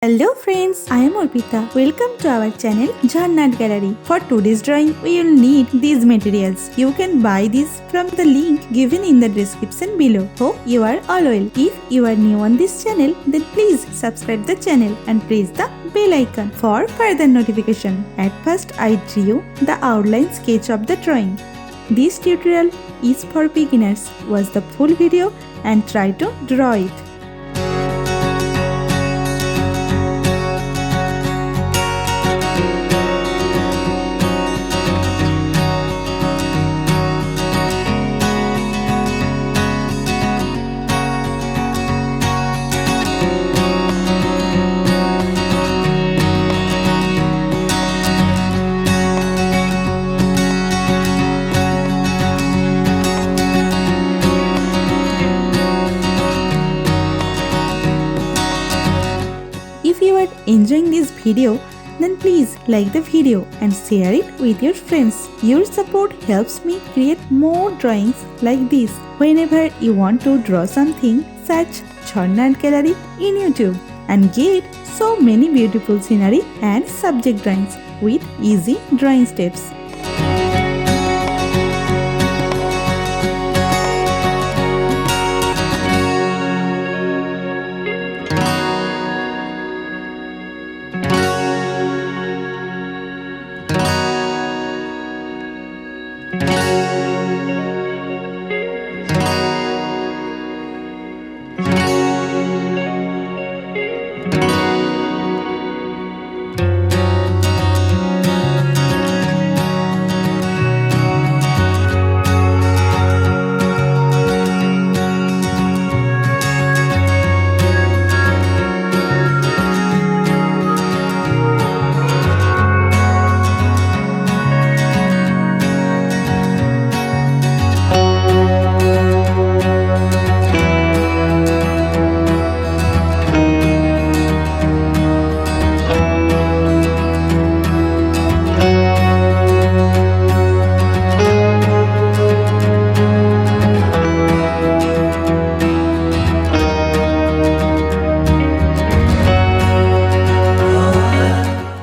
Hello friends, I am Arpita. Welcome to our channel Jharna Gallery. For today's drawing, we will need these materials. You can buy these from the link given in the description below. Hope you are all well. If you are new on this channel, then please subscribe the channel and press the bell icon for further notification. At first, I drew the outline sketch of the drawing. This tutorial is for beginners. Watch the full video and try to draw it. If you are enjoying this video, then please like the video and share it with your friends. Your support helps me create more drawings like this. Whenever you want to draw something, search Jharna Gallery in YouTube and get so many beautiful scenery and subject drawings with easy drawing steps.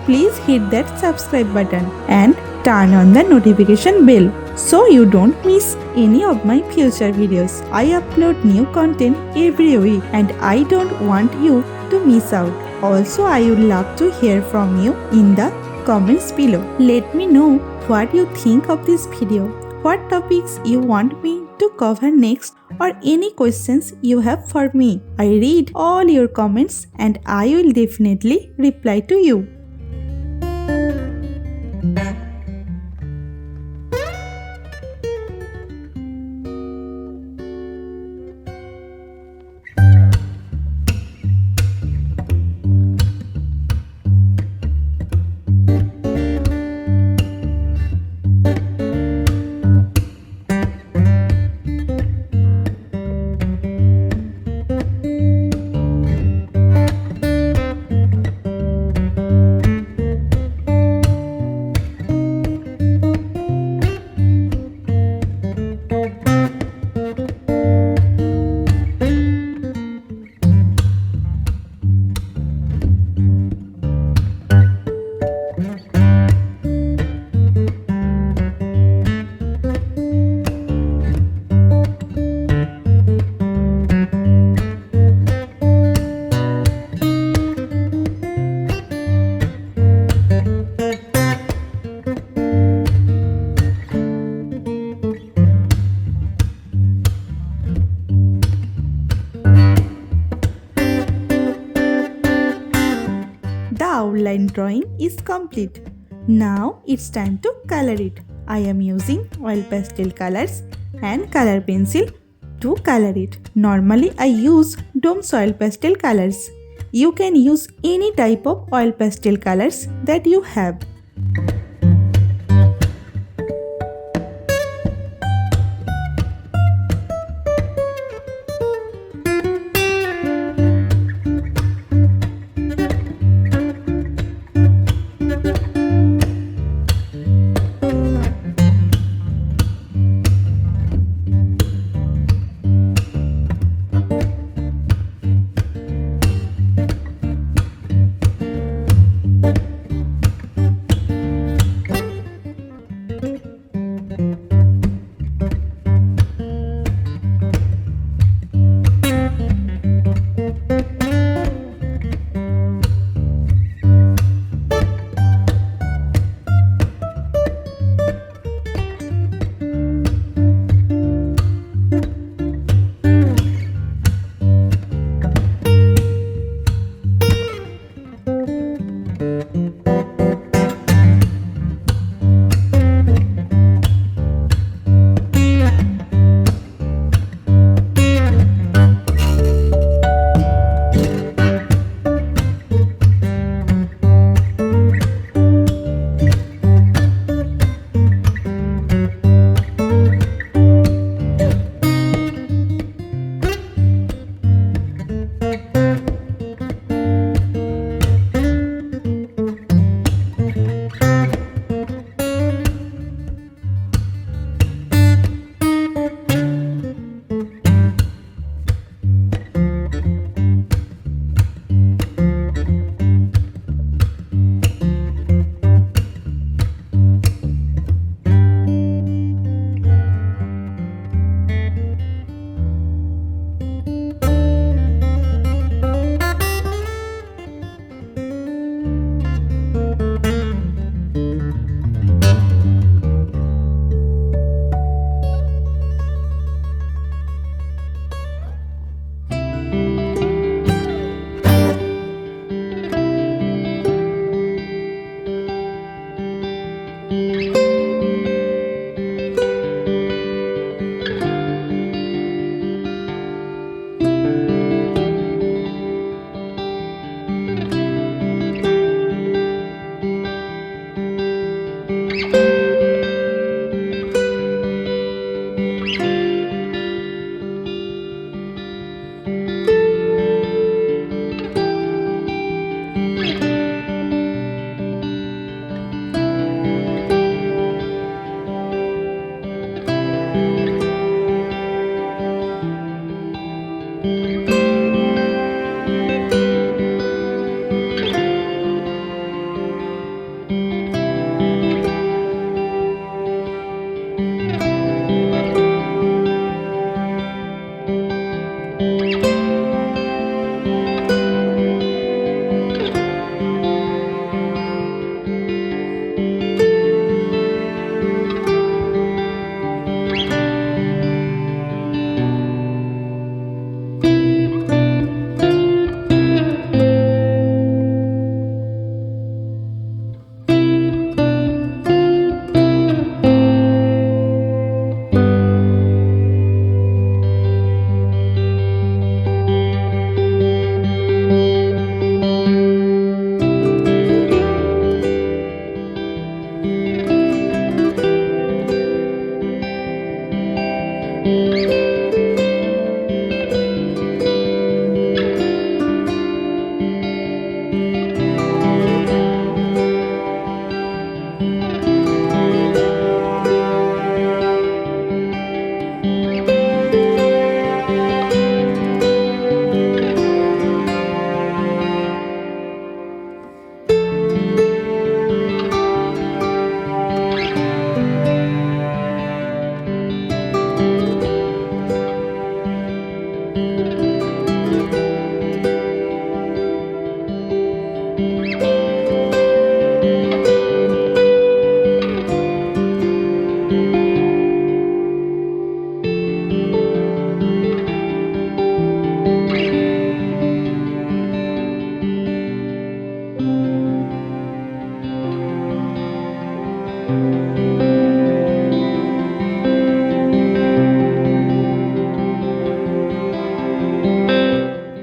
Please hit that subscribe button and turn on the notification bell so you don't miss any of my future videos. I upload new content every week and I don't want you to miss out. Also, I would love to hear from you in the comments below. Let me know what you think of this video, what topics you want me to cover next, or any questions you have for me. I read all your comments and I will definitely reply to you. The outline drawing is complete. Now it's time to color it. I am using oil pastel colors and color pencil to color it. Normally I use Dome's oil pastel colors. You can use any type of oil pastel colors that you have.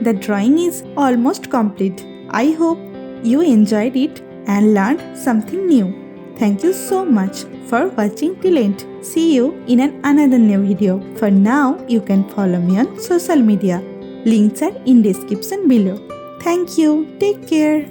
The drawing is almost complete. I hope you enjoyed it and learned something new. Thank you so much for watching till end. See you in another new video. For now, you can follow me on social media. Links are in description below. Thank you. Take care.